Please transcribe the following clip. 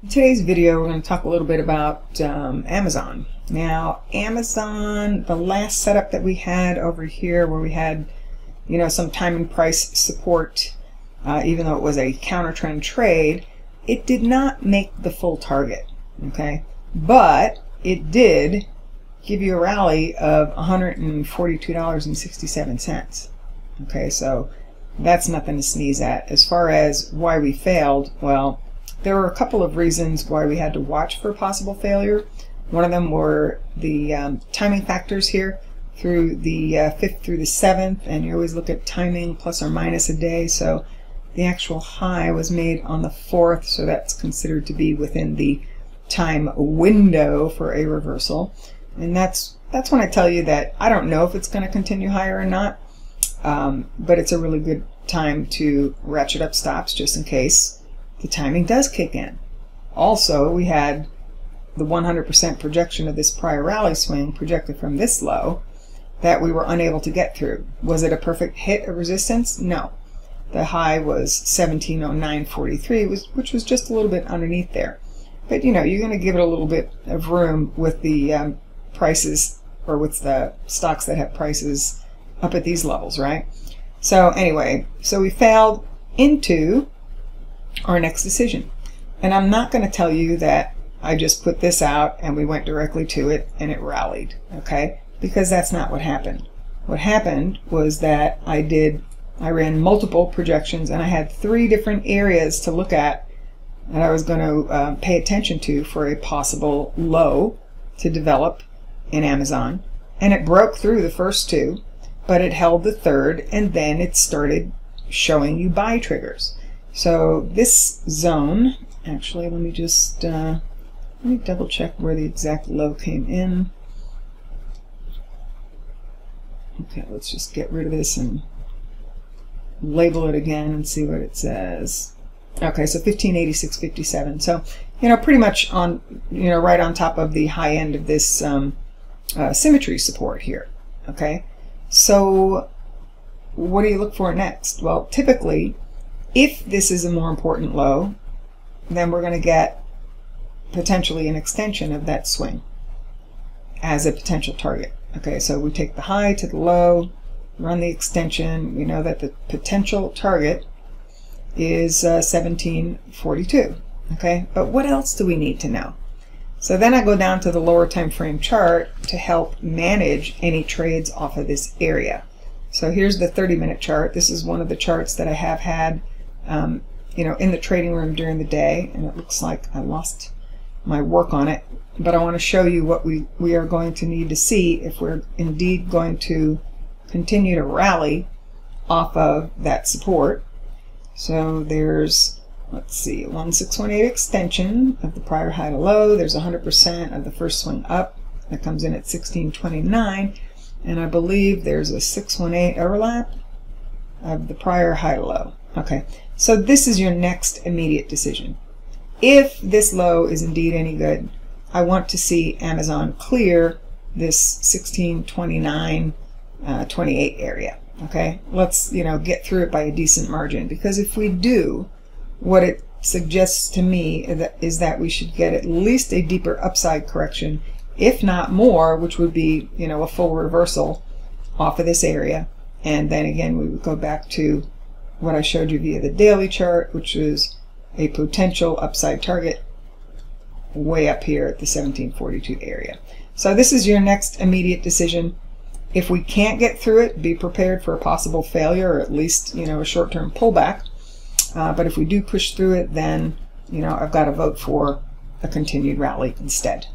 In today's video, we're going to talk a little bit about Amazon. Now, Amazon, the last setup that we had over here where we had, some time and price support, even though it was a counter trend trade, it did not make the full target, okay? But it did give you a rally of $142.67. Okay, so that's nothing to sneeze at. As far as why we failed, well, there were a couple of reasons why we had to watch for possible failure. One of them were the timing factors here through the 5th through the 7th, and you always look at timing plus or minus a day. So the actual high was made on the 4th, so that's considered to be within the time window for a reversal. And that's when I tell you that I don't know if it's going to continue higher or not, but it's a really good time to ratchet up stops just in case the timing does kick in. Also, we had the 100% projection of this prior rally swing projected from this low that we were unable to get through. Was it a perfect hit of resistance? No. The high was 1709.43, which was just a little bit underneath there. But you're going to give it a little bit of room with the prices, or with the stocks that have prices up at these levels, right? So anyway, so we failed into our next decision. And I'm not going to tell you that I just put this out and we went directly to it and it rallied, okay? Because that's not what happened. What happened was that I ran multiple projections, and I had 3 different areas to look at that I was going to pay attention to for a possible low to develop in Amazon. And it broke through the first 2, but it held the 3rd, and then it started showing you buy triggers. So this zone, actually, let me double check where the exact low came in. Okay, let's just get rid of this and label it again and see what it says. Okay, so 1586.57. So, pretty much on, right on top of the high end of this symmetry support here. Okay, so what do you look for next? Well, typically, if this is a more important low, then we're going to get potentially an extension of that swing as a potential target. Okay, so we take the high to the low, run the extension. We know that the potential target is 1742. Okay, but what else do we need to know? So then I go down to the lower time frame chart to help manage any trades off of this area. So here's the 30-minute chart. This is one of the charts that I have had in the trading room during the day, and it looks like I lost my work on it, but I want to show you what we are going to need to see if we're indeed going to continue to rally off of that support. So there's, let's see, 1618 extension of the prior high to low. There's 100% of the first swing up that comes in at 1629, and I believe there's a 618 overlap of the prior high to low. Okay, so this is your next immediate decision. If this low is indeed any good, I want to see Amazon clear this 1629.28 area. Okay, let's get through it by a decent margin, because if we do, what it suggests to me is that we should get at least a deeper upside correction, if not more, which would be a full reversal off of this area, and then again we would go back to what I showed you via the daily chart, which is a potential upside target way up here at the 1742 area. So this is your next immediate decision. If we can't get through it, be prepared for a possible failure, or at least a short-term pullback. But if we do push through it, then I've got to vote for a continued rally instead.